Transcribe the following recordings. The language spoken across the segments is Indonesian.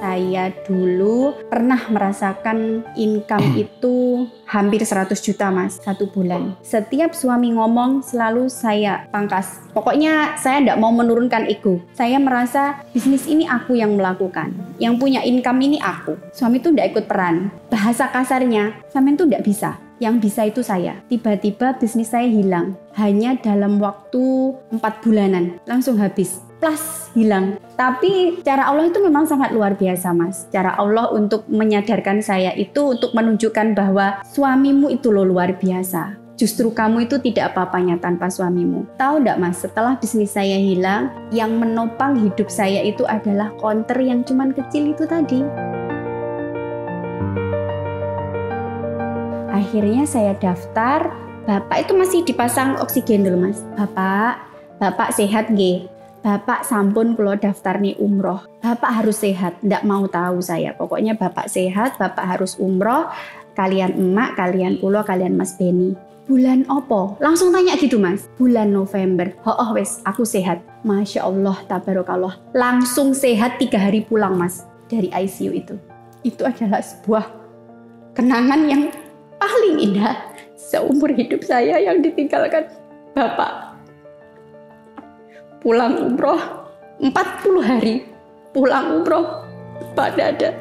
Saya dulu pernah merasakan income itu hampir 100 juta mas, 1 bulan. Setiap suami ngomong selalu saya pangkas. Pokoknya saya tidak mau menurunkan ego. Saya merasa bisnis ini aku yang melakukan. Yang punya income ini aku. Suami itu tidak ikut peran. Bahasa kasarnya, suami itu tidak bisa. Yang bisa itu saya. Tiba-tiba bisnis saya hilang. Hanya dalam waktu 4 bulanan. Langsung habis. Plus hilang. Tapi cara Allah itu memang sangat luar biasa mas. Cara Allah untuk menyadarkan saya itu untuk menunjukkan bahwa suamimu itu loh luar biasa. Justru kamu itu tidak apa-apanya tanpa suamimu. Tahu enggak mas, setelah bisnis saya hilang, yang menopang hidup saya itu adalah konter yang cuman kecil itu tadi. Akhirnya saya daftar, bapak itu masih dipasang oksigen dulu mas. Bapak sehat nggih? Bapak sampun kalau daftar nih umroh. Bapak harus sehat, ndak mau tahu saya. Pokoknya bapak sehat, bapak harus umroh. Kalian emak, kalian kulo, kalian mas Beni. Bulan opo? Langsung tanya gitu mas. Bulan November. Wes, aku sehat. Masya Allah, tabarakallah. Langsung sehat 3 hari pulang mas dari ICU itu. Itu adalah sebuah kenangan yang paling indah seumur hidup saya yang ditinggalkan bapak. Pulang umroh 40 hari, pulang umroh pada ada.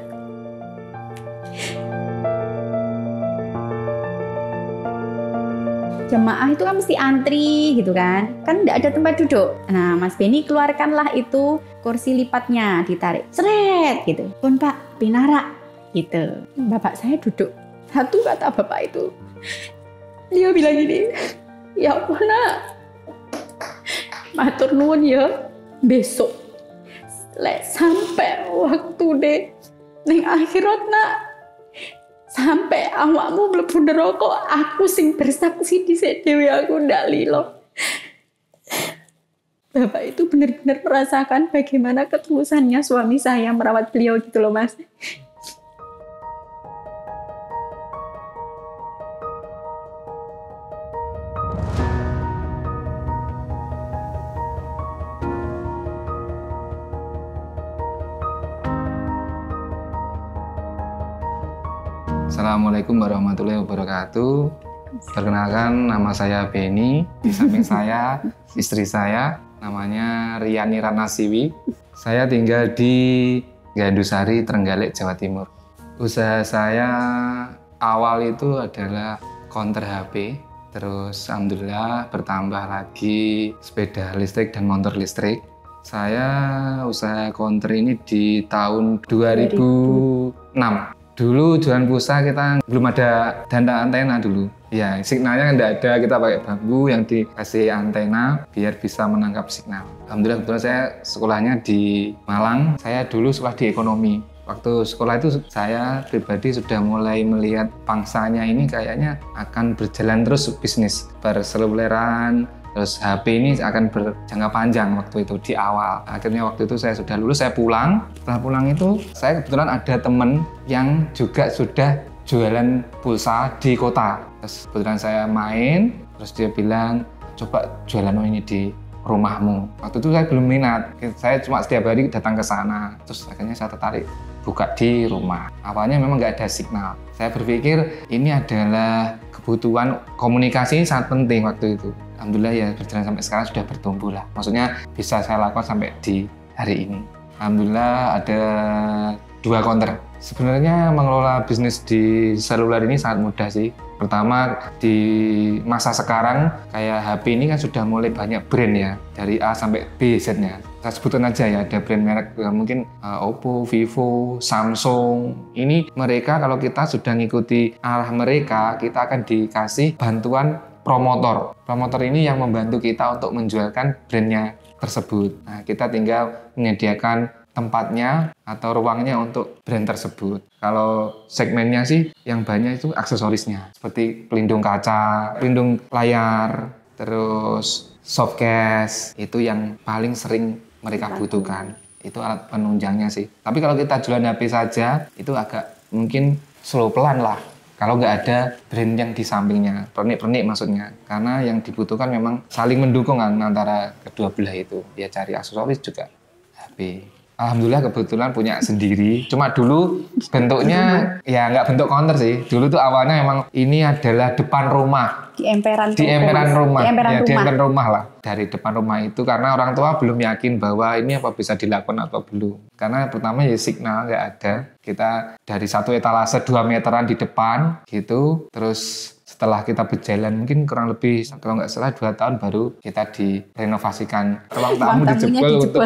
Jemaah itu kan mesti antri gitu kan tidak ada tempat duduk. Nah Mas Beni keluarkanlah itu kursi lipatnya, ditarik, seret gitu. Pun Pak, pinara gitu. Bapak saya duduk. Satu kata bapak itu, dia bilang gini, ya Allah nak, matur nuwun ya, besok lek sampai waktu deh ning akhirat nak, sampai awakmu mlebu neraka, aku sing bersaksi dhisik dhewe, aku ndak lilo. Bapak itu benar-benar merasakan bagaimana ketulusannya suami saya merawat beliau gitu loh mas. Assalamualaikum warahmatullahi wabarakatuh. Perkenalkan, nama saya Beni. Di samping saya, istri saya, namanya Riani Ratnasiwi. Saya tinggal di Gandusari, Trenggalek, Jawa Timur. Usaha saya awal itu adalah counter HP. Terus alhamdulillah bertambah lagi sepeda listrik dan motor listrik. Saya usaha counter ini di tahun 2006. Dulu jualan pulsa kita belum ada dana antena dulu. Ya, signalnya nggak ada, kita pakai bambu yang dikasih antena biar bisa menangkap signal. Alhamdulillah kebetulan saya sekolahnya di Malang. Saya dulu sekolah di ekonomi. Waktu sekolah itu saya pribadi sudah mulai melihat pangsanya ini kayaknya akan berjalan terus bisnis berseluleran. Terus HP ini akan berjangka panjang waktu itu di awal. Akhirnya waktu itu saya sudah lulus, saya pulang. Setelah pulang itu saya kebetulan ada teman yang juga sudah jualan pulsa di kota. Terus kebetulan saya main, terus dia bilang, coba jualan ini di rumahmu. Waktu itu saya belum minat, saya cuma setiap hari datang ke sana. Terus akhirnya saya tertarik buka di rumah. Awalnya memang nggak ada signal. Saya berpikir ini adalah kebutuhan komunikasi ini sangat penting waktu itu. Alhamdulillah ya berjalan sampai sekarang sudah bertumbuh lah. Maksudnya bisa saya lakukan sampai di hari ini. Alhamdulillah ada 2 counter. Sebenarnya mengelola bisnis di seluler ini sangat mudah sih. Pertama di masa sekarang kayak HP ini kan sudah mulai banyak brand ya. Dari A sampai B Z-nya. Saya sebutkan aja ya, ada brand merek mungkin Oppo, Vivo, Samsung. Ini mereka kalau kita sudah ngikuti arah mereka, kita akan dikasih bantuan promotor. Promotor ini yang membantu kita untuk menjualkan brandnya tersebut. Nah, kita tinggal menyediakan tempatnya atau ruangnya untuk brand tersebut. Kalau segmennya sih yang banyak itu aksesorisnya. Seperti pelindung kaca, pelindung layar, terus soft case. Itu yang paling sering mereka butuhkan. Itu alat penunjangnya sih. Tapi kalau kita jualan HP saja, itu agak mungkin slow pelan lah. Kalau nggak ada brand yang di sampingnya, pernik-pernik maksudnya. Karena yang dibutuhkan memang saling mendukung kan antara kedua belah itu. Ya cari aksesoris juga HP. Alhamdulillah kebetulan punya sendiri. Cuma dulu bentuknya ya nggak bentuk counter sih. Dulu tuh awalnya memang ini adalah depan rumah. Di emperan rumah. Di emperan rumah lah. Dari depan rumah itu karena orang tua belum yakin bahwa ini apa bisa dilakukan atau belum. Karena pertama ya signal nggak ada. Kita dari satu etalase 2 meteran di depan gitu. Terus setelah kita berjalan mungkin kurang lebih kalau nggak salah 2 tahun baru kita direnovasikan. Ruang tamu dijebol untuk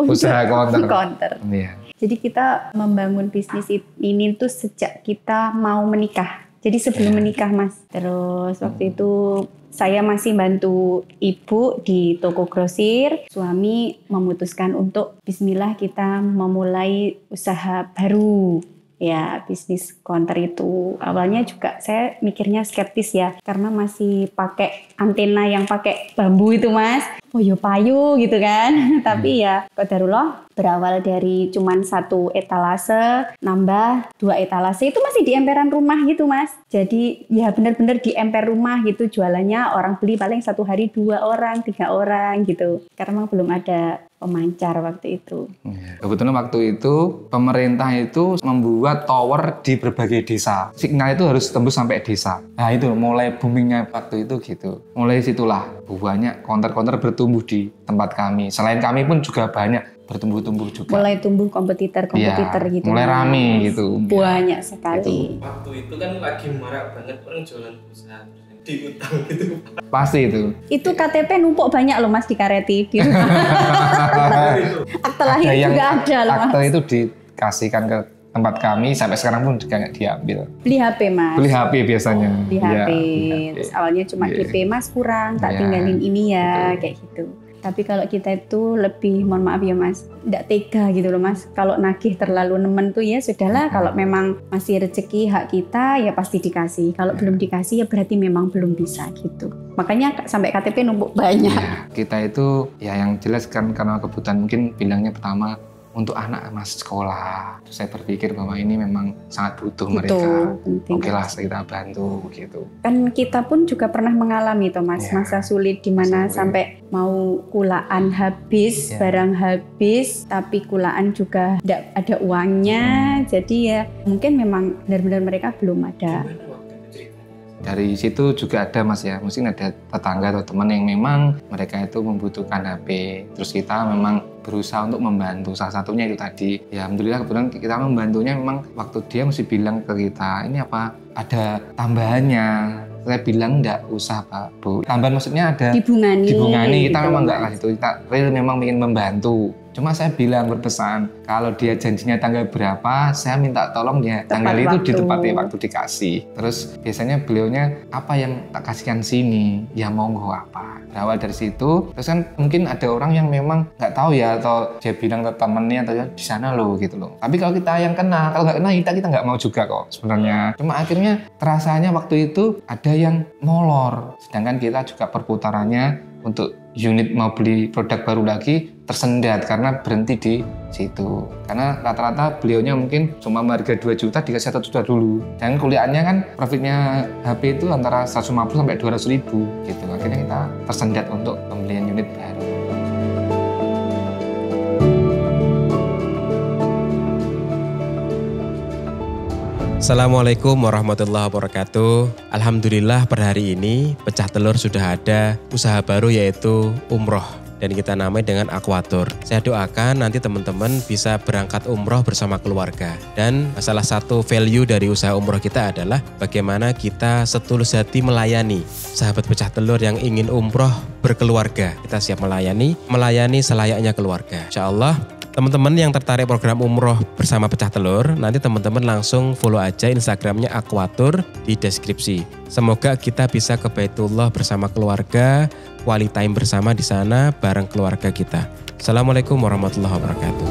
usaha counter. Iya. Jadi kita membangun bisnis ini tuh sejak kita mau menikah. Jadi sebelum menikah Mas. Terus waktu itu saya masih bantu ibu di toko grosir. Suami memutuskan untuk bismillah kita memulai usaha baru. Ya, bisnis counter itu. Awalnya juga saya mikirnya skeptis ya. Karena masih pakai antena yang pakai bambu itu Mas. Oh ya payu gitu kan. Tapi ya qadarullah berawal dari cuman 1 etalase, nambah 2 etalase itu masih di emperan rumah gitu Mas. Jadi ya benar-benar di emper rumah gitu jualannya orang beli paling 1 hari 2 orang, 3 orang gitu. Karena memang belum ada pemancar waktu itu. Kebetulan waktu itu pemerintah itu membuat tower di berbagai desa. Signal itu harus tembus sampai desa. Nah itu mulai boomingnya waktu itu gitu. Mulai situlah banyak counter-counter bertumbuh di tempat kami. Selain kami pun juga banyak bertumbuh-tumbuh juga. Mulai tumbuh kompetitor gitu. Mulai rame gitu. Banyak sekali. Waktu itu kan lagi marak banget orang jualan pulsa diutang gitu. Pasti itu. Itu KTP numpuk banyak loh Mas di Kareti. Di akte lahir juga ada loh Mas. Akte itu dikasihkan ke tempat kami sampai sekarang pun juga nggak diambil. Beli HP Mas. Beli HP biasanya. Beli HP. Terus awalnya cuma DP Mas kurang, tak tinggalin ini ya kayak gitu. Tapi kalau kita itu lebih, mohon maaf ya Mas, tidak tega gitu loh Mas. Kalau nagih terlalu nemen tuh ya sudahlah. Kalau memang masih rezeki hak kita ya pasti dikasih. Kalau belum dikasih ya berarti memang belum bisa gitu. Makanya sampai KTP numpuk banyak. Ya, kita itu ya yang jelas kan karena kebutuhan mungkin bilangnya pertama untuk anak Mas sekolah. Terus saya berpikir bahwa ini memang sangat butuh mereka. Oke lah kita bantu gitu. Kan kita pun juga pernah mengalami tuh Mas, masa sulit di mana sampai mau kulaan habis, barang habis, tapi kulaan juga tidak ada uangnya. Jadi ya mungkin memang benar-benar mereka belum ada. Dari situ juga ada Mas ya, mungkin ada tetangga atau teman yang memang mereka itu membutuhkan HP. Terus kita memang berusaha untuk membantu. Salah satunya itu tadi, ya alhamdulillah kebetulan kita membantunya memang waktu dia mesti bilang ke kita, ini apa ada tambahannya. Saya bilang enggak usah Pak, Bu. Tambahan maksudnya ada dibungani kita gitu, memang enggak kasih itu. Kita real memang ingin membantu. Cuma saya bilang berpesan, kalau dia janjinya tanggal berapa, saya minta tolong ya tanggal itu ditepati waktu dikasih. Terus biasanya beliaunya apa yang tak kasihkan sini, ya monggo apa. Berawal dari situ, terus kan mungkin ada orang yang memang nggak tahu ya atau dia bilang ke temennya atau ya di sana loh gitu loh. Tapi kalau kita yang kenal, kalau nggak kenal kita nggak mau juga kok sebenarnya. Cuma akhirnya terasanya waktu itu ada yang molor, sedangkan kita juga perputarannya untuk unit mau beli produk baru lagi tersendat karena berhenti di situ. Karena rata-rata beliaunya mungkin cuma harga 2 juta dikasih 1 juta dulu. Dan kuliahnya kan profitnya HP itu antara 150 sampai 200 ribu gitu. Akhirnya kita tersendat untuk pembelian unit baru. Assalamualaikum warahmatullahi wabarakatuh. Alhamdulillah per hari ini Pecah Telur sudah ada usaha baru yaitu umroh dan kita namai dengan Aquatur. Saya doakan nanti teman-teman bisa berangkat umroh bersama keluarga. Dan salah satu value dari usaha umroh kita adalah bagaimana kita setulus hati melayani sahabat Pecah Telur yang ingin umroh berkeluarga. Kita siap melayani selayaknya keluarga. Insyaallah teman-teman yang tertarik program umroh bersama Pecah Telur, nanti teman-teman langsung follow aja Instagramnya Aquatur di deskripsi. Semoga kita bisa ke Baitullah bersama keluarga, quality time bersama di sana bareng keluarga kita. Assalamualaikum warahmatullahi wabarakatuh.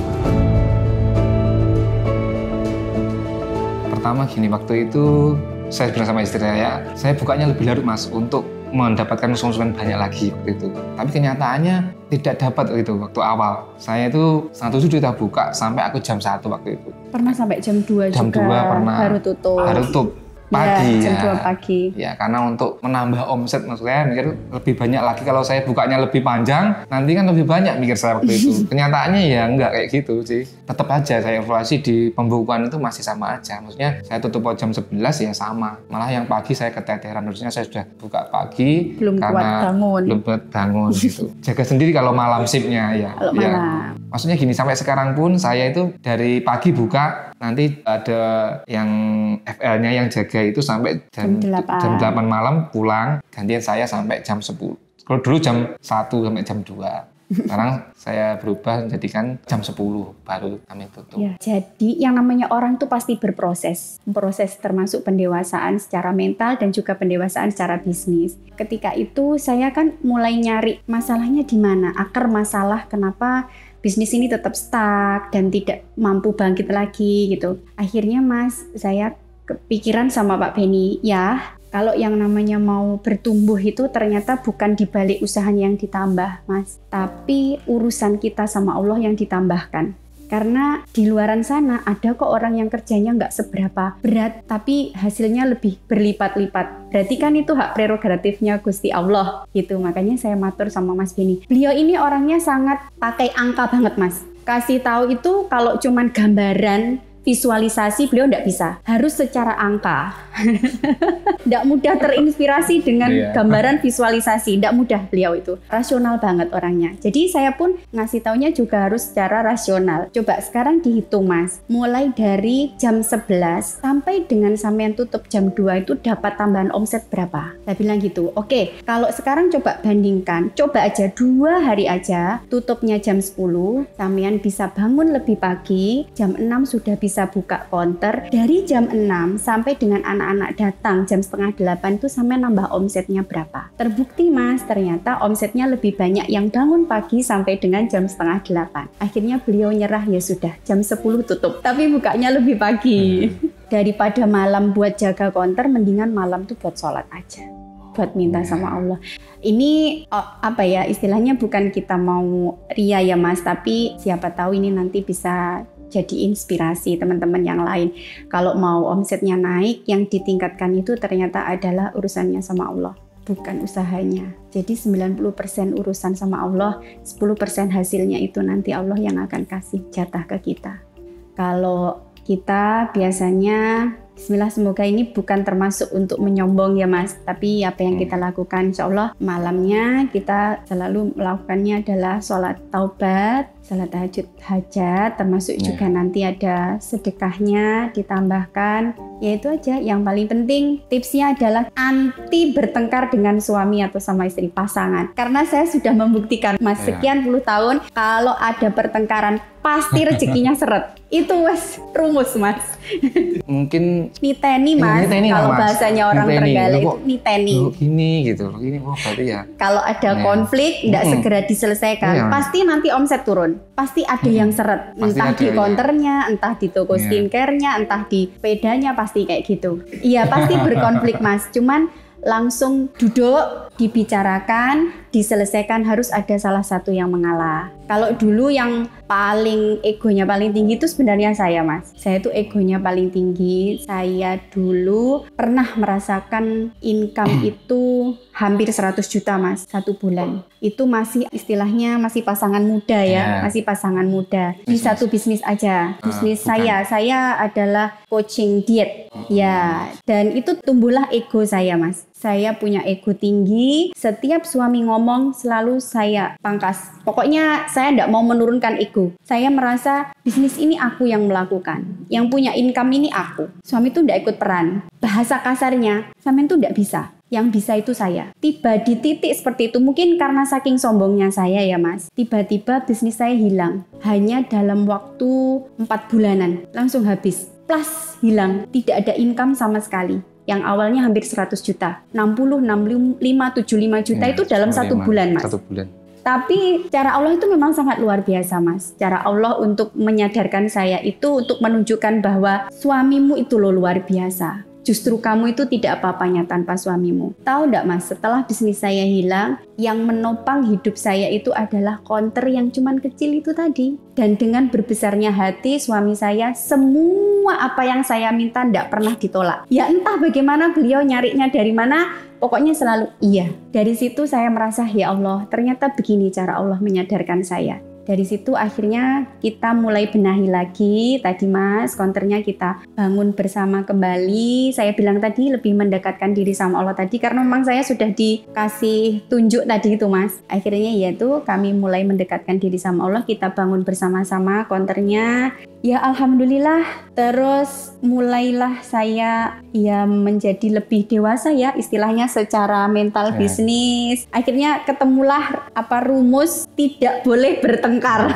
Pertama gini, waktu itu saya bilang sama istri saya bukanya lebih larut Mas untuk mendapatkan konsumen banyak lagi waktu itu. Tapi kenyataannya tidak dapat gitu waktu awal. Saya itu 1:30 kita buka sampai aku jam 1 waktu itu. Pernah sampai jam 2 jam juga 2 pernah. Baru tutup. pagi jam ya. 2 pagi. Ya, karena untuk menambah omset maksud saya mikir lebih banyak lagi kalau saya bukanya lebih panjang, nanti kan lebih banyak mikir saya waktu itu. Kenyataannya ya enggak kayak gitu sih. Tetap aja saya evaluasi di pembukuan itu masih sama aja. Maksudnya saya tutup jam 11 ya sama. Malah yang pagi saya keteteran, harusnya saya sudah buka pagi Belum karena kuat bangun. belum kuat bangun gitu. Jaga sendiri kalau malam shiftnya ya. Kalau Ya. malam. Maksudnya gini, sampai sekarang pun saya itu dari pagi buka, nanti ada yang FL-nya yang jaga itu sampai Jam 8. jam 8 malam pulang, gantian saya sampai jam 10. Kalau dulu jam 1 sampai jam 2. Sekarang saya berubah menjadikan jam 10 baru kami tutup. Ya, jadi yang namanya orang tuh pasti berproses. Proses termasuk pendewasaan secara mental dan juga pendewasaan secara bisnis. Ketika itu saya kan mulai nyari masalahnya di mana, akar masalah kenapa bisnis ini tetap stuck dan tidak mampu bangkit lagi gitu. Akhirnya Mas, saya kepikiran sama Pak Benny, ya kalau yang namanya mau bertumbuh itu ternyata bukan di balik usahanya yang ditambah Mas, tapi urusan kita sama Allah yang ditambahkan. Karena di luaran sana ada kok orang yang kerjanya nggak seberapa berat, tapi hasilnya lebih berlipat-lipat. Berarti kan itu hak prerogatifnya Gusti Allah gitu. Makanya saya matur sama Mas Benny. Beliau ini orangnya sangat pakai angka banget Mas. Kasih tahu itu kalau cuman gambaran, visualisasi beliau nggak bisa, harus secara angka. Nggak mudah terinspirasi dengan gambaran visualisasi, nggak mudah beliau itu. Rasional banget orangnya. Jadi saya pun ngasih taunya juga harus secara rasional. Coba sekarang dihitung Mas, mulai dari jam 11 sampai dengan sampean tutup jam 2 itu dapat tambahan omset berapa? Saya bilang gitu, oke, kalau sekarang coba bandingkan, coba aja 2 hari aja, tutupnya jam 10, sampean bisa bangun lebih pagi, jam 6 sudah bisa buka counter. Dari jam 6 sampai dengan anak-anak datang jam setengah 8 itu sampai nambah omsetnya berapa? Terbukti Mas, ternyata omsetnya lebih banyak yang bangun pagi sampai dengan jam setengah 8. Akhirnya beliau nyerah, ya sudah jam 10 tutup, tapi bukanya lebih pagi. Daripada malam buat jaga counter, mendingan malam tuh buat sholat aja, buat minta sama Allah. Ini apa ya istilahnya, bukan kita mau ria ya Mas, tapi siapa tahu ini nanti bisa jadi inspirasi teman-teman yang lain. Kalau mau omsetnya naik, yang ditingkatkan itu ternyata adalah urusannya sama Allah, bukan usahanya. Jadi 90% urusan sama Allah, 10% hasilnya itu nanti Allah yang akan kasih jatah ke kita. Kalau kita biasanya, bismillah, semoga ini bukan termasuk untuk menyombong ya Mas, tapi apa yang kita lakukan, insya Allah malamnya kita selalu melakukannya adalah sholat taubat, sholat tahajud hajat, termasuk juga nanti ada sedekahnya ditambahkan. Ya itu aja, yang paling penting tipsnya adalah anti bertengkar dengan suami atau sama istri, pasangan. Karena saya sudah membuktikan Mas, sekian puluh tahun, kalau ada pertengkaran pasti rezekinya seret. Itu wes rumus Mas. Mungkin Niteni Mas, kalau bahasanya orang Trenggalek itu niteni. Gini gitu, gini berarti ya. Kalau ada konflik tidak segera diselesaikan, pasti nanti omset turun. Pasti ada yang seret, entah di counternya, entah di toko skincare-nya, entah di sepedanya, pasti kayak gitu. Iya pasti berkonflik Mas, cuman langsung duduk, dibicarakan, diselesaikan, harus ada salah satu yang mengalah. Kalau dulu yang paling egonya paling tinggi itu sebenarnya saya Mas. Saya tuh egonya paling tinggi. Saya dulu pernah merasakan income itu hampir 100 juta Mas, 1 bulan. Itu masih istilahnya masih pasangan muda ya, masih pasangan muda. Di satu bisnis aja, bisnis saya adalah coaching diet. Ya, dan itu tumbuhlah ego saya Mas. Saya punya ego tinggi, setiap suami ngomong selalu saya pangkas. Pokoknya saya tidak mau menurunkan ego. Saya merasa bisnis ini aku yang melakukan. Yang punya income ini aku. Suami itu tidak ikut peran. Bahasa kasarnya, sampean itu tidak bisa. Yang bisa itu saya. Tiba di titik seperti itu, mungkin karena saking sombongnya saya ya Mas. Tiba-tiba bisnis saya hilang. Hanya dalam waktu 4 bulanan. Langsung habis. Plus hilang. Tidak ada income sama sekali. Yang awalnya hampir 100 juta. 60, 65, 75 juta itu dalam 1 bulan Mas. 1 bulan. Tapi cara Allah itu memang sangat luar biasa Mas. Cara Allah untuk menyadarkan saya itu untuk menunjukkan bahwa suamimu itu loh luar biasa. justru kamu itu tidak apa-apanya tanpa suamimu. Tahu enggak Mas, setelah bisnis saya hilang, yang menopang hidup saya itu adalah konter yang cuman kecil itu tadi. Dan dengan berbesarnya hati suami saya, semua apa yang saya minta enggak pernah ditolak. Ya entah bagaimana beliau nyarinya dari mana, pokoknya selalu iya. Dari situ saya merasa, ya Allah, ternyata begini cara Allah menyadarkan saya. Dari situ akhirnya kita mulai benahi lagi tadi Mas, konternya kita bangun bersama kembali. Saya bilang tadi lebih mendekatkan diri sama Allah tadi karena memang saya sudah dikasih tunjuk tadi itu Mas. Akhirnya yaitu kami mulai mendekatkan diri sama Allah, kita bangun bersama-sama konternya. Ya Alhamdulillah, terus mulailah saya ya menjadi lebih dewasa ya istilahnya secara mental bisnis. Akhirnya ketemulah rumus tidak boleh bertengkar.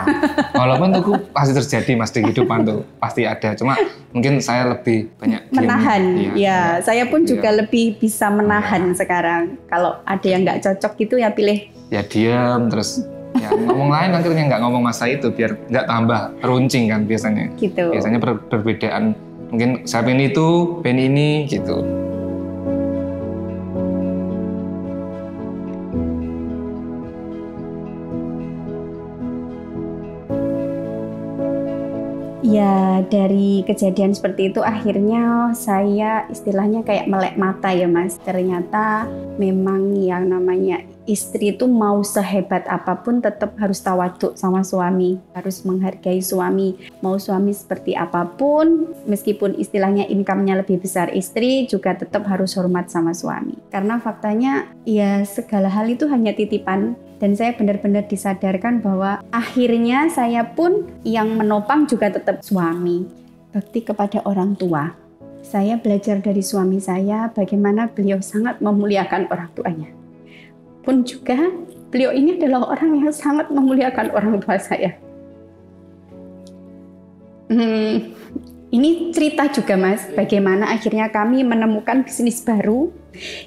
Walaupun itu pasti terjadi Mas di kehidupan tuh, pasti ada. Cuma mungkin saya lebih banyak menahan. Ya, saya pun juga lebih bisa menahan sekarang. Kalau ada yang nggak cocok gitu ya pilih. Ya diam terus. Ya, ngomong lain akhirnya nggak ngomong masa itu biar nggak tambah runcing kan biasanya. Gitu. Biasanya perbedaan mungkin saya pengen itu, pengen ini gitu. Ya dari kejadian seperti itu akhirnya saya istilahnya kayak melek mata ya Mas. Ternyata memang yang namanya istri itu mau sehebat apapun tetap harus tawaduk sama suami. Harus menghargai suami. Mau suami seperti apapun, meskipun istilahnya income-nya lebih besar istri juga tetap harus hormat sama suami. Karena faktanya ya segala hal itu hanya titipan. Dan saya benar-benar disadarkan bahwa akhirnya saya pun yang menopang juga tetap suami. Bakti kepada orang tua. Saya belajar dari suami saya bagaimana beliau sangat memuliakan orang tuanya. Pun juga beliau ini adalah orang yang sangat memuliakan orang tua saya. Ini cerita juga Mas, bagaimana akhirnya kami menemukan bisnis baru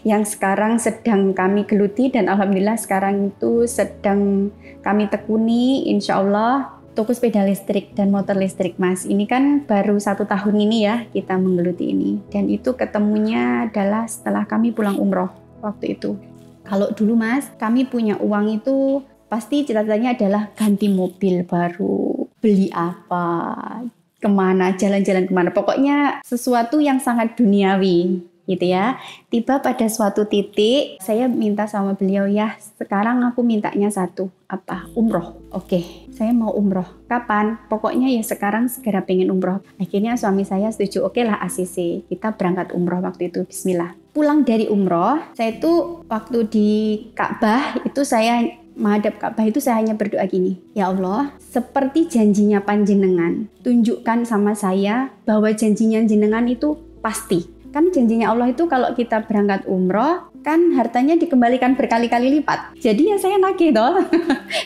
yang sekarang sedang kami geluti dan alhamdulillah sekarang itu sedang kami tekuni insya Allah toko sepeda listrik dan motor listrik Mas. Ini kan baru 1 tahun ini ya kita menggeluti ini dan itu ketemunya adalah setelah kami pulang umroh waktu itu. Kalau dulu Mas kami punya uang itu pasti cita-citanya adalah ganti mobil baru, beli apa, kemana, jalan-jalan kemana. Pokoknya sesuatu yang sangat duniawi gitu ya. Tiba pada suatu titik saya minta sama beliau, ya sekarang aku mintanya satu, apa? Umroh. Oke, saya mau umroh. Kapan? Pokoknya ya sekarang segera pengen umroh. Akhirnya suami saya setuju, oke lah ACC. Kita berangkat umroh waktu itu, bismillah. Pulang dari umroh, saya itu waktu di Ka'bah itu saya menghadap Ka'bah itu saya hanya berdoa gini, ya Allah, seperti janjinya panjenengan, tunjukkan sama saya bahwa janjinya jenengan itu pasti. Kan janjinya Allah itu kalau kita berangkat umroh, kan hartanya dikembalikan berkali-kali lipat. Jadi ya saya nagih toh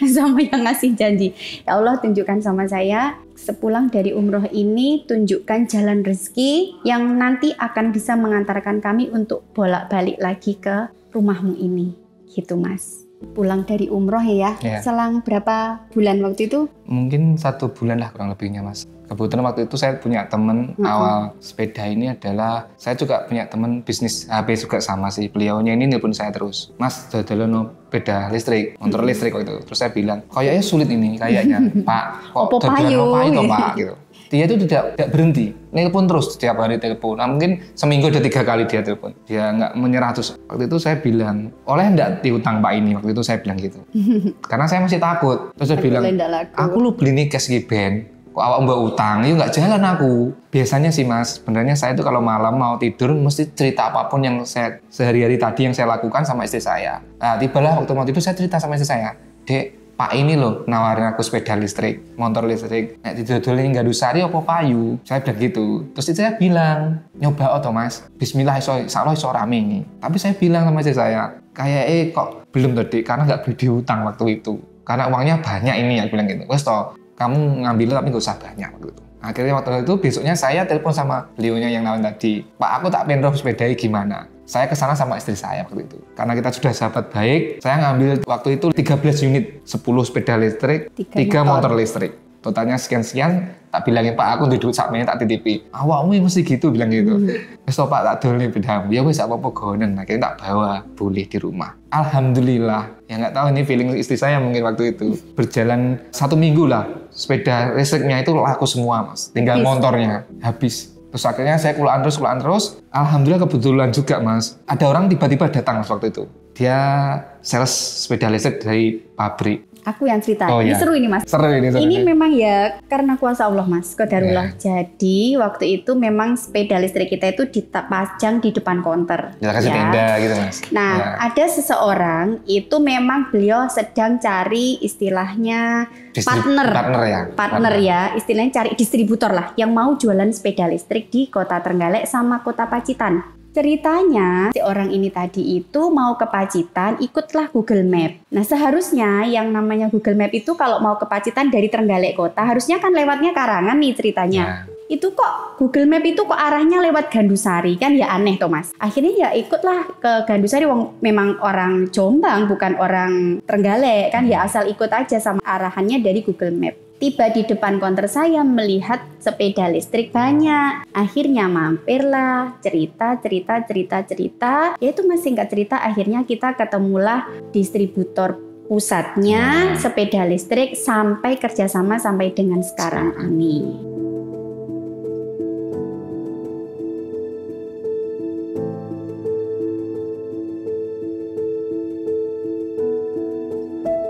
sama yang ngasih janji. Ya Allah tunjukkan sama saya, sepulang dari umroh ini tunjukkan jalan rezeki yang nanti akan bisa mengantarkan kami untuk bolak-balik lagi ke rumahmu ini. Gitu Mas. Pulang dari umroh ya. Selang berapa bulan waktu itu? Mungkin 1 bulan lah kurang lebihnya Mas. Kebetulan waktu itu saya punya teman awal sepeda ini adalah saya juga punya teman bisnis HP juga sama sih. Beliaunya ini nelpon saya terus, Mas dodolan sepeda listrik, motor listrik waktu itu. Terus saya bilang, kayaknya sulit ini kayaknya Pak. Kok dodolan apa itu Pak gitu. Dia itu tidak berhenti, nelpon terus setiap hari telepon. Nah, mungkin seminggu ada 3 kali dia telepon. Dia nggak menyerah terus. Waktu itu saya bilang, oleh nggak diutang Pak ini? Waktu itu saya bilang gitu. Karena saya masih takut. Terus saya bilang, aku lu beli nih cash giben. Kok awak mbak utang? Yuk nggak jalan aku. Biasanya sih Mas, sebenarnya saya itu kalau malam mau tidur mesti cerita apapun yang saya sehari-hari tadi yang saya lakukan sama istri saya. Nah, tibalah waktu mau tidur saya cerita sama istri saya, Dek, Pak ini loh nawarin aku sepeda listrik, motor listrik. Nek didodolin nggak dusari apa payu. Saya bilang gitu. Terus istri saya bilang, nyoba atau Mas, Bismillah iso rame ini. Tapi saya bilang sama istri saya, kayak kok belum tadi karena nggak beli diutang waktu itu. Karena uangnya banyak ini ya bilang gitu. Wes toh, kamu ngambil tapi nggak usah banyak gitu. Akhirnya waktu itu besoknya saya telepon sama beliaunya yang nawarin tadi, Pak aku tak pengen roh sepeda gimana? Saya kesana sama istri saya waktu itu. Karena kita sudah sahabat baik, saya ngambil waktu itu 13 unit, 10 sepeda listrik, 3 motor listrik. totalnya sekian-sekian, tak bilangin Pak aku duduk sakmene tak titipi. Awakmu mesti gitu bilang gitu. Wis Pak tak dolne bedam. Ya wis apa-apa gonen, akhirnya tak bawa boleh di rumah. Alhamdulillah, ya nggak tahu ini feeling istri saya mungkin waktu itu. Berjalan 1 minggu lah, sepeda listriknya itu laku semua Mas, tinggal motornya habis. Terus akhirnya saya kulaan terus. Alhamdulillah kebetulan juga Mas, ada orang tiba-tiba datang Mas waktu itu. Dia sales sepeda listrik dari pabrik. Aku yang cerita. Oh, ini ya. seru ini Mas. Seru ini. Ini memang ya karena kuasa Allah Mas, qadarullah. Ya. Jadi waktu itu memang sepeda listrik kita itu dipajang di depan konter. Kita kasih tenda gitu Mas. Nah, ya. ada seseorang itu memang beliau sedang cari istilahnya partner ya, istilahnya cari distributor lah yang mau jualan sepeda listrik di Kota Trenggalek sama Kota Pacitan. Ceritanya si orang ini tadi itu mau ke Pacitan, ikutlah Google Map. Nah seharusnya yang namanya Google Map itu kalau mau ke Pacitan dari Trenggalek Kota harusnya kan lewatnya Karangan nih ceritanya. Itu kok Google Map itu kok arahnya lewat Gandusari, kan ya aneh Thomas. Akhirnya ya ikutlah ke Gandusari, memang orang Jombang bukan orang Trenggalek kan, ya asal ikut aja sama arahannya dari Google Map. Tiba di depan konter saya melihat sepeda listrik banyak. Akhirnya mampirlah, cerita. Ya itu masih singkat cerita, akhirnya kita ketemulah distributor pusatnya sepeda listrik sampai kerjasama sampai dengan sekarang ini.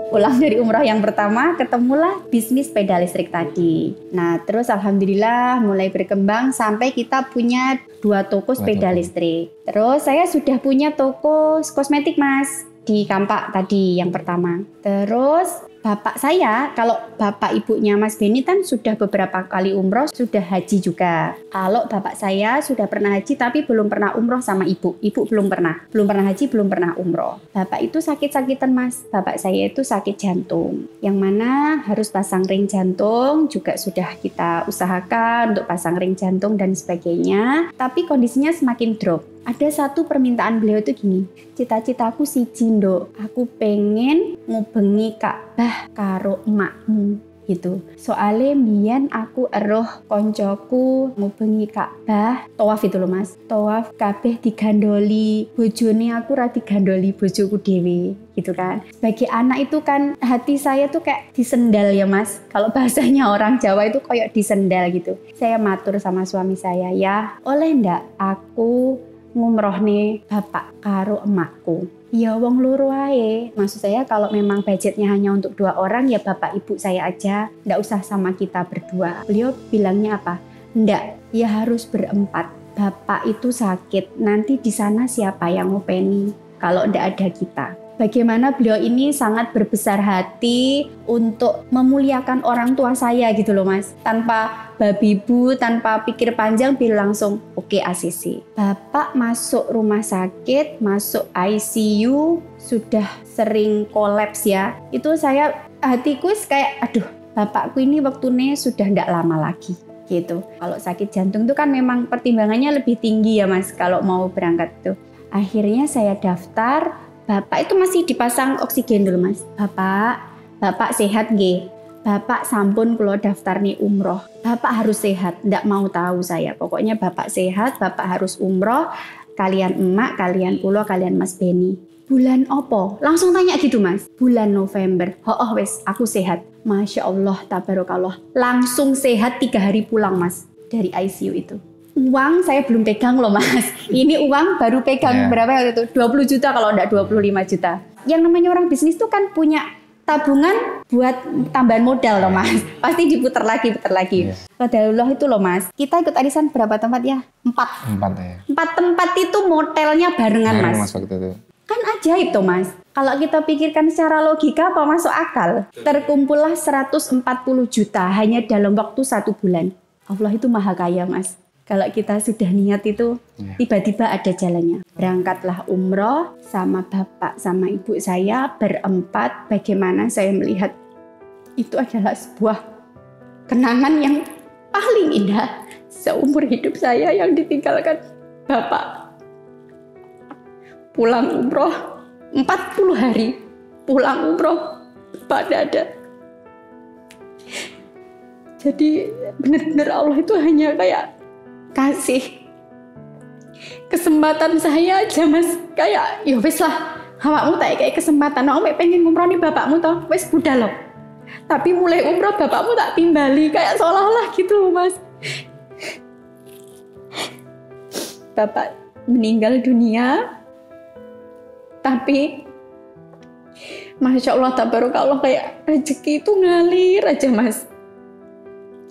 Pulang dari umroh yang pertama, ketemulah bisnis sepeda listrik tadi. Nah, terus alhamdulillah mulai berkembang sampai kita punya 2 toko sepeda listrik. Terus saya sudah punya toko kosmetik Mas di Kampak tadi yang pertama. Terus bapak saya, kalau bapak ibunya Mas Beni kan sudah beberapa kali umroh, sudah haji juga. Kalau bapak saya sudah pernah haji tapi belum pernah umroh sama ibu. Ibu belum pernah haji, belum pernah umroh. Bapak itu sakit-sakitan Mas. Bapak saya itu sakit jantung. Yang mana harus pasang ring jantung, juga sudah kita usahakan untuk pasang ring jantung dan sebagainya. Tapi kondisinya semakin drop. Ada satu permintaan beliau itu gini, cita-citaku siji Nduk, aku pengen ngubengi Ka'bah karo emakmu gitu. Soale mbiyen aku eroh koncoku ngubengi Ka'bah, tawaf itu loh Mas. Tawaf kabeh digandoli, bojone aku ra digandoli bojoku dhewe gitu kan. Sebagai anak itu kan hati saya tuh kayak disendal ya Mas. Kalau bahasanya orang Jawa itu kayak disendal gitu. Saya matur sama suami saya, ya oleh ndak aku ngumroh nih bapak karo emakku. Ya wong loro ae. Maksud saya kalau memang budgetnya hanya untuk 2 orang ya bapak ibu saya aja, ndak usah sama kita berdua. Beliau bilangnya apa? Ndak, ya harus berempat. Bapak itu sakit, nanti di sana siapa yang ngopeni kalau ndak ada kita. Bagaimana beliau ini sangat berbesar hati untuk memuliakan orang tua saya gitu loh Mas. Tanpa babi bu, tanpa pikir panjang, bilang langsung oke ACC. Bapak masuk rumah sakit, masuk ICU, sudah sering kolaps ya. Itu saya hatiku kayak aduh bapakku ini waktunya sudah ndak lama lagi gitu. Kalau sakit jantung itu kan memang pertimbangannya lebih tinggi ya Mas kalau mau berangkat tuh. Akhirnya saya daftar. Bapak itu masih dipasang oksigen dulu Mas. Bapak sehat nggih. Bapak sampun kula daftar nih umroh. Bapak harus sehat, ndak mau tahu saya. Pokoknya Bapak sehat, Bapak harus umroh. Kalian emak, kalian kula, kalian Mas Beni. Bulan opo? Langsung tanya gitu Mas. Bulan November. Wes, aku sehat. Masya Allah, tabarakallah. Langsung sehat 3 hari pulang Mas dari ICU itu. Uang saya belum pegang loh Mas. Ini uang baru pegang berapa waktu itu? 20 juta kalau enggak 25 juta. Yang namanya orang bisnis tuh kan punya tabungan buat tambahan modal loh Mas. Pasti diputar lagi. Qadarullah itu loh Mas. Kita ikut arisan berapa tempat ya? 4 ya. 4 tempat itu motelnya barengan Mas. Waktu itu. Kan ajaib tuh Mas. Kalau kita pikirkan secara logika apa masuk akal? Terkumpullah 140 juta hanya dalam waktu 1 bulan. Allah itu maha kaya Mas. Kalau kita sudah niat itu, tiba-tiba ada jalannya. Berangkatlah umroh sama bapak sama ibu saya berempat. Bagaimana saya melihat itu adalah sebuah kenangan yang paling indah seumur hidup saya yang ditinggalkan bapak. Pulang umroh 40 hari, pulang umroh bapak ada. Jadi benar-benar Allah itu hanya kayak kasih kesempatan saya aja Mas. Kayak ya wis lah, awakmu tak kayak kesempatan. Awak pengen ngumroh nih bapakmu toh, wis budal loh. Tapi mulai umroh bapakmu tak timbali, kayak seolah-olah gitu loh Mas. Bapak meninggal dunia, tapi Masya Allah tabarakallah kayak rezeki itu ngalir aja Mas.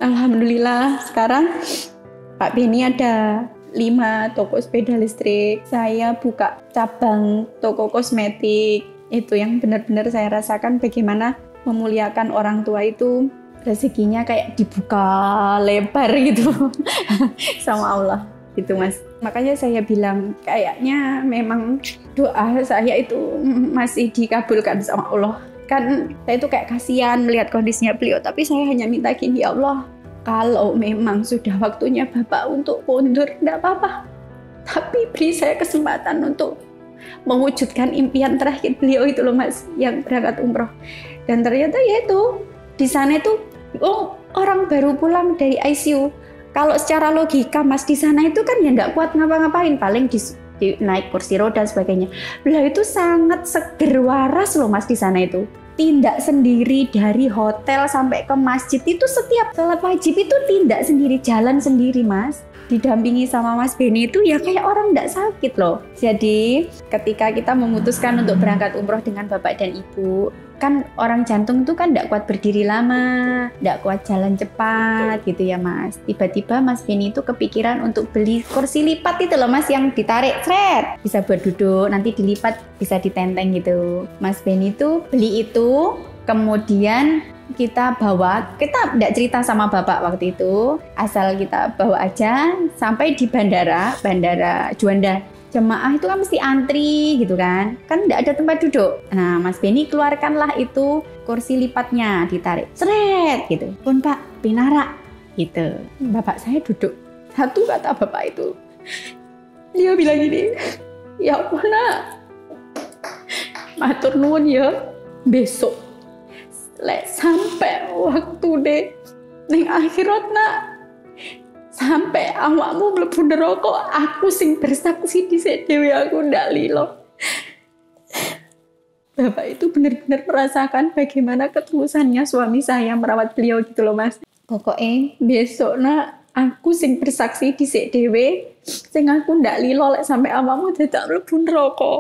Alhamdulillah sekarang Pak Beni ada 5 toko sepeda listrik. Saya buka cabang toko kosmetik. Itu yang benar-benar saya rasakan bagaimana memuliakan orang tua itu rezekinya kayak dibuka lebar gitu sama Allah gitu Mas. Makanya saya bilang kayaknya memang doa saya itu masih dikabulkan sama Allah. Kan saya itu kayak kasihan melihat kondisinya beliau, tapi saya hanya minta gini, ya Allah, kalau memang sudah waktunya Bapak untuk mundur, enggak apa-apa. Tapi beri saya kesempatan untuk mewujudkan impian terakhir beliau itu loh Mas, yang berangkat umroh. Dan ternyata ya itu, di sana itu orang baru pulang dari ICU. Kalau secara logika Mas di sana itu kan ya enggak kuat ngapa-ngapain, paling naik kursi roda dan sebagainya. Beliau itu sangat seger waras loh Mas di sana itu. Tindak sendiri dari hotel sampai ke masjid itu, setiap sholat wajib itu tindak sendiri, jalan sendiri Mas. Didampingi sama Mas Beni itu ya kayak orang enggak sakit loh. Jadi ketika kita memutuskan untuk berangkat umroh dengan Bapak dan Ibu, kan orang jantung itu kan enggak kuat berdiri lama, enggak kuat jalan cepat gitu ya Mas. Tiba-tiba Mas Beni itu kepikiran untuk beli kursi lipat itu loh Mas, yang ditarik seret, bisa buat duduk, nanti dilipat bisa ditenteng gitu. Mas Beni itu beli itu, kemudian kita bawa, kita enggak cerita sama Bapak waktu itu, asal kita bawa aja sampai di bandara Juanda. Jemaah itu kan mesti antri gitu kan enggak ada tempat duduk. Nah Mas Beni keluarkanlah itu kursi lipatnya, ditarik seret gitu, pun Pak pinara gitu. Bapak saya duduk, satu kata Bapak itu, dia bilang gini, ya Allah nak, matur nuwun ya, besok lek sampai waktu deh ning akhirat nak, sampai awakmu mlebu neraka, aku sing bersaksi dhisik dhewe, aku ndak lilo. Bapak itu benar-benar merasakan bagaimana ketulusannya suami saya merawat beliau gitu loh Mas. Pokoknya besok nak, aku sing bersaksi dhisik dhewe, sing aku ndak lilo lek sampai awakmu dadak mlebu neraka.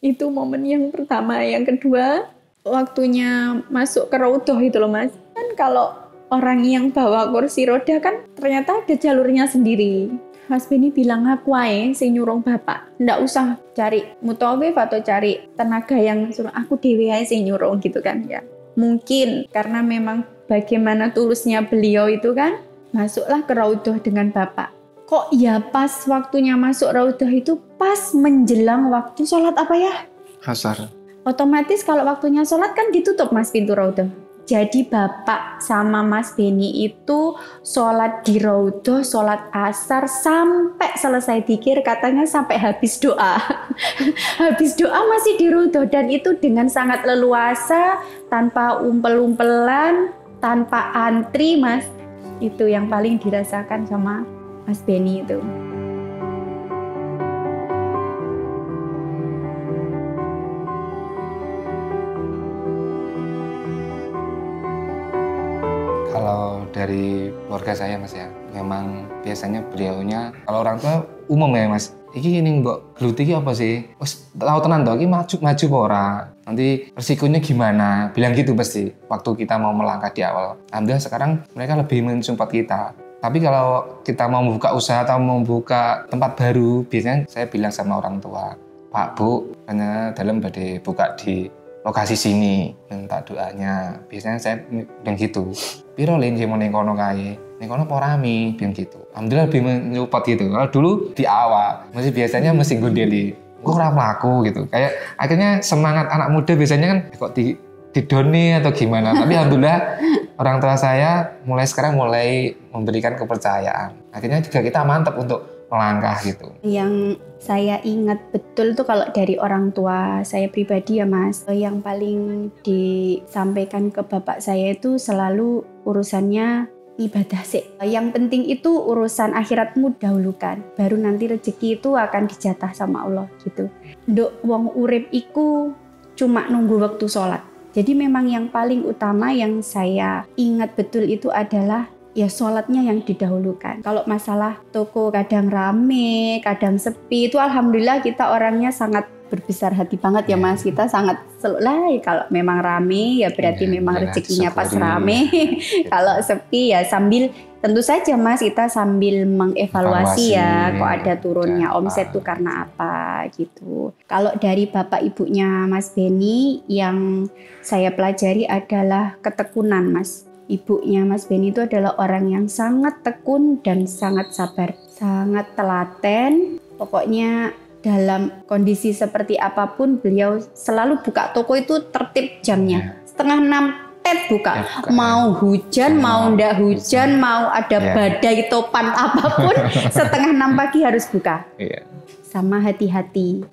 Itu momen yang pertama. Yang kedua, waktunya masuk ke Raudhah itu loh Mas. Kan kalau orang yang bawa kursi roda kan ternyata ada jalurnya sendiri. Mas Beni bilang, aku ae sing nyurung Bapak, ndak usah cari mutawif atau cari tenaga yang suruh, aku dhewe ae sing nyurung gitu kan ya. Mungkin karena memang bagaimana tulusnya beliau itu kan, masuklah ke Raudhah dengan Bapak. Kok ya pas waktunya masuk Raudhah itu pas menjelang waktu sholat apa ya? Asar. Otomatis kalau waktunya sholat kan ditutup Mas pintu Raudhah. Jadi Bapak sama Mas Beni itu sholat di Raudhah, sholat asar sampai selesai dzikir, katanya sampai habis doa. Habis doa masih di Raudhah, dan itu dengan sangat leluasa, tanpa umpel-umpelan, tanpa antri Mas. Itu yang paling dirasakan sama Mas Beni itu. Kalau dari keluarga saya Mas ya, memang biasanya beliaunya, kalau orang tua umum ya Mas, iki ini mbok gelut iki apa sih? Wes tahu tenan to iki maju apa ora? Nanti resikonya gimana? Bilang gitu pasti waktu kita mau melangkah di awal. Alhamdulillah sekarang mereka lebih mensupport kita. Tapi kalau kita mau membuka usaha atau membuka tempat baru, biasanya saya bilang sama orang tua, Pak Bu, hanya dalam badai buka di lokasi sini, minta doanya. Biasanya saya bilang gitu. Piro lin sing ning kono kae. Ning kono apa rame, bilang gitu. Alhamdulillah lebih menyupport gitu. Kalau dulu di awal, masih biasanya mesti gondeli. Kok ora mlaku gitu. Kayak akhirnya semangat anak muda biasanya kan kok didoni atau gimana. Tapi alhamdulillah orang tua saya mulai sekarang mulai memberikan kepercayaan. Akhirnya juga kita mantap untuk melangkah gitu. Yang saya ingat betul tuh kalau dari orang tua saya pribadi ya Mas, yang paling disampaikan ke bapak saya itu selalu urusannya ibadah sih. Yang penting itu urusan akhiratmu dahulukan. Baru nanti rezeki itu akan dijatah sama Allah gitu. Nduk wong urip iku cuma nunggu waktu sholat. Jadi memang yang paling utama yang saya ingat betul itu adalah ya sholatnya yang didahulukan. Kalau masalah toko kadang rame, kadang sepi, itu alhamdulillah kita orangnya sangat berbesar hati banget ya Mas. Kita sangat kalau memang rame ya berarti memang rezekinya pas rame. Kalau sepi ya sambil tentu saja Mas kita sambil mengevaluasi ya kok ada turunnya omset tuh karena apa gitu. Kalau dari bapak ibunya Mas Benny yang saya pelajari adalah ketekunan Mas. Ibunya Mas Benny itu adalah orang yang sangat tekun dan sangat sabar, sangat telaten. Pokoknya dalam kondisi seperti apapun beliau selalu buka toko itu tertib jamnya. 5:30 buka. Mau hujan, mau ndak hujan, mau ada badai topan apapun, 5:30 pagi harus buka. Sama hati-hati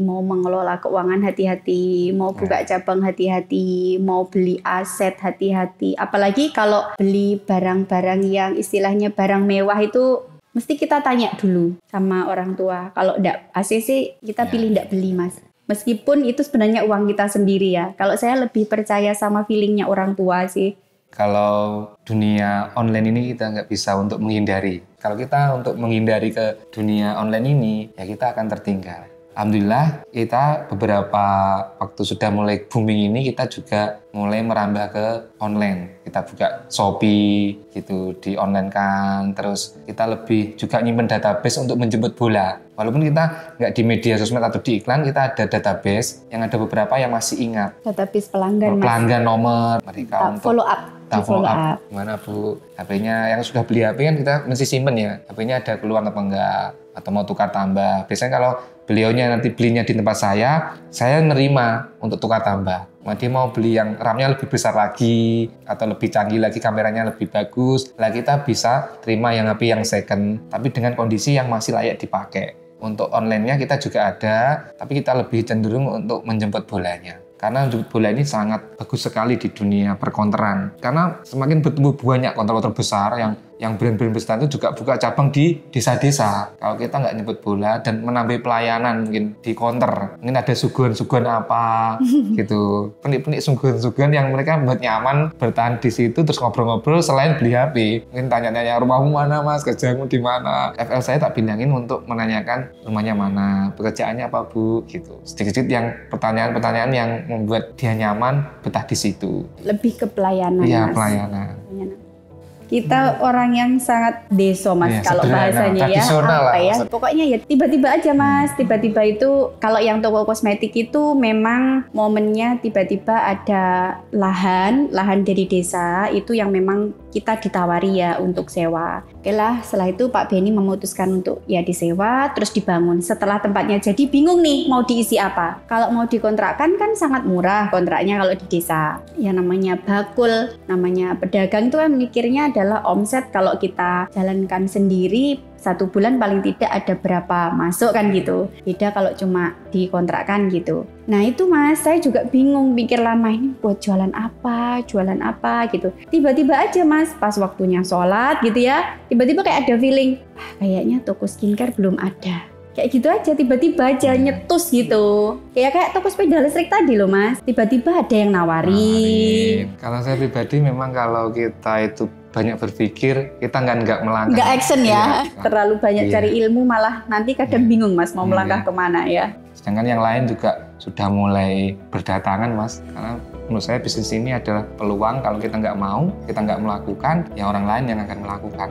mau mengelola keuangan, hati-hati mau buka cabang, hati-hati mau beli aset, hati-hati. Apalagi kalau beli barang-barang yang istilahnya barang mewah itu mesti kita tanya dulu sama orang tua. Kalau enggak ACC kita pilih enggak beli Mas. Meskipun itu sebenarnya uang kita sendiri ya. Kalau saya lebih percaya sama feelingnya orang tua sih. Kalau dunia online ini kita nggak bisa untuk menghindari. Kalau kita untuk menghindari ke dunia online ini, ya kita akan tertinggal. Alhamdulillah kita beberapa waktu sudah mulai booming ini kita juga mulai merambah ke online. Kita buka Shopee gitu di online kan, terus kita lebih juga nyimpen database untuk menjemput bola. Walaupun kita nggak di media sosmed atau di iklan, kita ada database yang ada beberapa yang masih ingat. Database pelanggan. Pelanggan nomor mereka untuk follow up. Follow up. Gimana Bu? HP-nya yang sudah beli HP kan kita mesti simpen ya. HP-nya ada keluar apa enggak? Atau mau tukar tambah. Biasanya kalau beliaunya nanti belinya di tempat saya nerima untuk tukar tambah. Dia mau beli yang RAM-nya lebih besar lagi atau lebih canggih lagi, kameranya lebih bagus. Lah kita bisa terima yang HP yang second, tapi dengan kondisi yang masih layak dipakai. Untuk online-nya kita juga ada, tapi kita lebih cenderung untuk menjemput bolanya. Karena bola ini sangat bagus sekali di dunia perkonteran. Karena semakin bertumbuh banyak konter-konter besar yang brand-brand besar itu juga buka cabang di desa-desa. Kalau kita nggak nyebut bola dan menambah pelayanan mungkin di konter, mungkin ada suguhan-suguhan apa gitu. Penik-penik suguhan-suguhan yang mereka buat nyaman bertahan di situ terus ngobrol-ngobrol selain beli HP. Mungkin tanya-tanya rumahmu mana Mas, kerjamu di mana. FL saya tak bilangin untuk menanyakan rumahnya mana, pekerjaannya apa Bu gitu. Sedikit-sedikit yang pertanyaan-pertanyaan yang membuat dia nyaman betah di situ. Lebih ke pelayanan. Iya, pelayanan. Kita orang yang sangat deso Mas, kalau bahasanya ya, apa ya. Pokoknya ya tiba-tiba aja Mas, tiba-tiba itu kalau yang toko kosmetik itu memang momennya tiba-tiba ada lahan dari desa itu yang memang kita ditawari ya untuk sewa. Oke lah, setelah itu Pak Benny memutuskan untuk ya disewa terus dibangun. Setelah tempatnya jadi bingung nih mau diisi apa. Kalau mau dikontrakkan kan sangat murah kontraknya kalau di desa. Ya namanya bakul, namanya pedagang itu kan mikirnya adalah omset kalau kita jalankan sendiri 1 bulan paling tidak ada berapa masuk kan gitu. Beda kalau cuma dikontrakkan gitu. Nah itu Mas, saya juga bingung pikir lama ini buat jualan apa gitu. Tiba-tiba aja Mas, pas waktunya sholat gitu ya, tiba-tiba kayak ada feeling, kayaknya toko skincare belum ada. Kayak gitu aja, tiba-tiba aja nyetus gitu. Kayak toko sepeda listrik tadi loh Mas, tiba-tiba ada yang nawarin. Kalau saya pribadi memang kalau kita itu banyak berpikir, kita nggak melangkah. Nggak action ya, terlalu banyak cari ilmu malah nanti kadang bingung Mas mau melangkah kemana ya. Sedangkan yang lain juga sudah mulai berdatangan Mas, karena menurut saya bisnis ini adalah peluang. Kalau kita nggak mau, kita nggak melakukan, ya orang lain yang akan melakukan.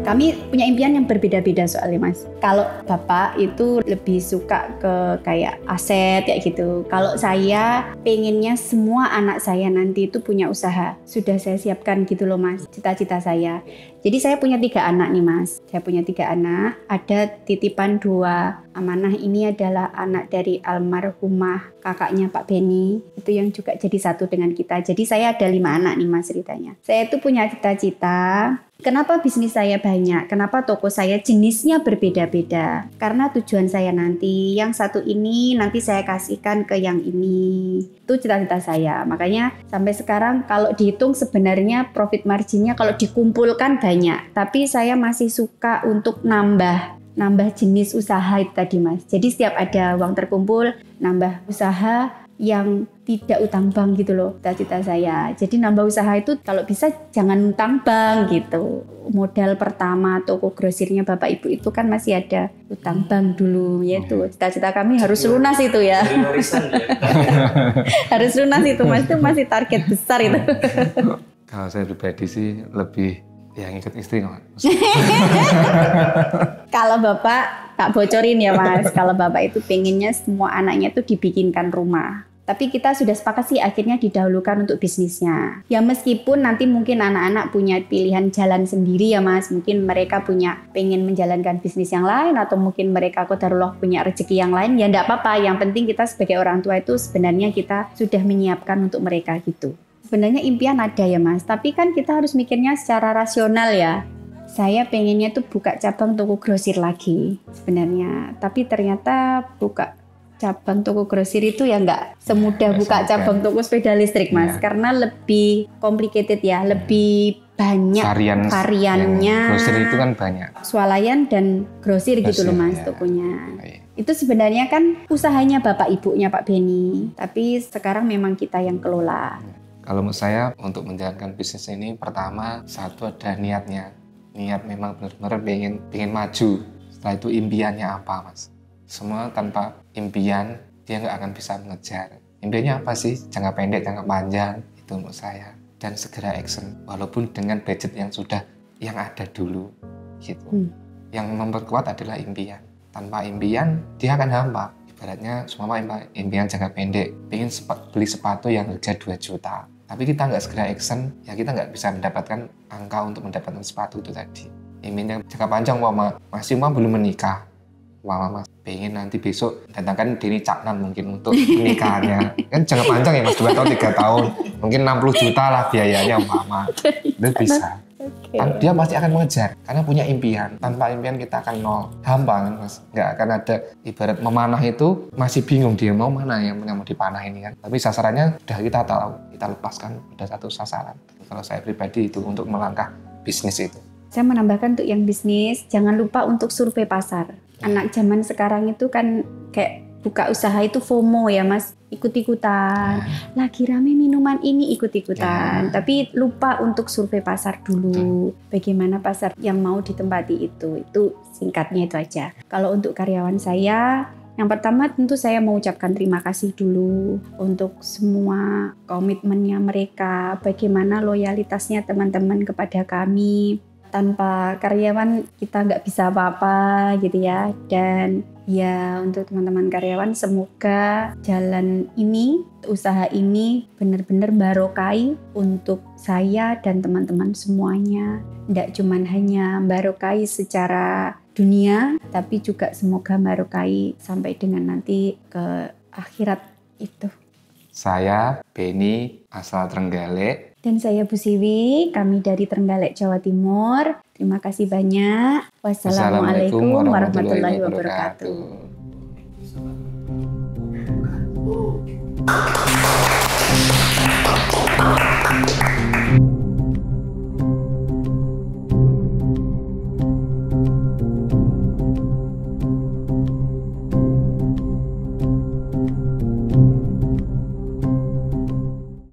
Kami punya impian yang berbeda-beda soalnya Mas. Kalau Bapak itu lebih suka ke kayak aset kayak gitu. Kalau saya pengennya semua anak saya nanti itu punya usaha. Sudah saya siapkan gitu loh Mas, cita-cita saya. Jadi saya punya 3 anak nih Mas. Saya punya 3 anak, ada titipan 2 amanah. Ini adalah anak dari almarhumah kakaknya Pak Beni, itu yang juga jadi satu dengan kita. Jadi saya ada 5 anak nih Mas ceritanya. Saya itu punya cita-cita, kenapa bisnis saya banyak, kenapa toko saya jenisnya berbeda-beda. Karena tujuan saya nanti, yang satu ini nanti saya kasihkan ke yang ini. Itu cita-cita saya. Makanya sampai sekarang kalau dihitung sebenarnya profit marginnya kalau dikumpulkan banyak. Tapi saya masih suka untuk nambah jenis usaha itu tadi Mas. Jadi setiap ada uang terkumpul, nambah usaha yang tidak utang bank gitu loh, cita-cita saya. Jadi nambah usaha itu kalau bisa jangan utang bank gitu. Modal pertama toko grosirnya Bapak Ibu itu kan masih ada utang bank dulu, yaitu cita-cita kami harus lunas itu ya. Harus lunas itu Mas, itu masih target besar itu. Kalau saya pribadi sih lebih yang ikut istri kok. Kalau Bapak tak bocorin ya Mas, kalau Bapak itu pengennya semua anaknya itu dibikinkan rumah. Tapi kita sudah sepakat sih akhirnya didahulukan untuk bisnisnya. Ya meskipun nanti mungkin anak-anak punya pilihan jalan sendiri ya Mas. Mungkin mereka punya pengen menjalankan bisnis yang lain atau mungkin mereka qadarullah punya rezeki yang lain. Ya enggak apa-apa, yang penting kita sebagai orang tua itu sebenarnya kita sudah menyiapkan untuk mereka gitu. Sebenarnya impian ada ya Mas, tapi kan kita harus mikirnya secara rasional ya. Saya pengennya tuh buka cabang toko grosir lagi sebenarnya. Tapi ternyata buka cabang toko grosir itu ya nggak semudah buka cabang toko sepeda listrik Mas. Karena lebih complicated ya, lebih banyak variannya. Grosir itu kan banyak. Swalayan dan grosir gitu loh Mas tokonya. Itu sebenarnya kan usahanya bapak ibunya Pak Beni. Tapi sekarang memang kita yang kelola. Kalau menurut saya untuk menjalankan bisnis ini pertama satu ada niatnya. Niat memang benar-benar pengen maju. Setelah itu impiannya apa Mas? Semua tanpa impian dia nggak akan bisa mengejar. Impiannya apa sih? Jangka pendek, jangka panjang. Itu menurut saya. Dan segera action. Walaupun dengan budget yang ada dulu. Gitu. Yang memperkuat adalah impian. Tanpa impian dia akan hampa. Ibaratnya semua impian jangka pendek. Pengen beli sepatu yang harga 2 juta. Tapi kita nggak segera action, ya kita nggak bisa mendapatkan angka untuk mendapatkan sepatu itu tadi. Impian yang jangka panjang, masih belum menikah. Mas pengen nanti besok datangkan Denny Caknan mungkin untuk pernikahannya. Kan jangka panjang ya Mas, 2 tahun, 3 tahun. Mungkin 60 juta lah biayanya Itu bisa. Kan dia pasti akan mengejar, karena punya impian. Tanpa impian kita akan nol. Hampa kan Mas, nggak akan ada. Ibarat memanah itu masih bingung dia mau mana yang mau dipanah ini kan. Tapi sasarannya udah kita tahu, kita lepaskan udah satu sasaran. Kalau saya pribadi itu untuk melangkah bisnis itu. Saya menambahkan untuk yang bisnis, jangan lupa untuk survei pasar. Anak zaman sekarang itu kan kayak buka usaha itu FOMO ya Mas, ikut-ikutan. Lagi rame minuman ini ikut-ikutan. Tapi lupa untuk survei pasar dulu. Bagaimana pasar yang mau ditempati itu singkatnya itu aja. Kalau untuk karyawan saya, yang pertama tentu saya mengucapkan terima kasih dulu untuk semua komitmennya mereka, bagaimana loyalitasnya teman-teman kepada kami. Tanpa karyawan kita nggak bisa apa-apa gitu ya. Dan ya untuk teman-teman karyawan semoga jalan ini, usaha ini benar-benar barokai untuk saya dan teman-teman semuanya. Nggak cuman hanya barokai secara dunia, tapi juga semoga barokai sampai dengan nanti ke akhirat itu. Saya Beni, asal Trenggalek. Dan saya Bu Siwi, kami dari Trenggalek, Jawa Timur. Terima kasih banyak. Wassalamualaikum warahmatullahi wabarakatuh.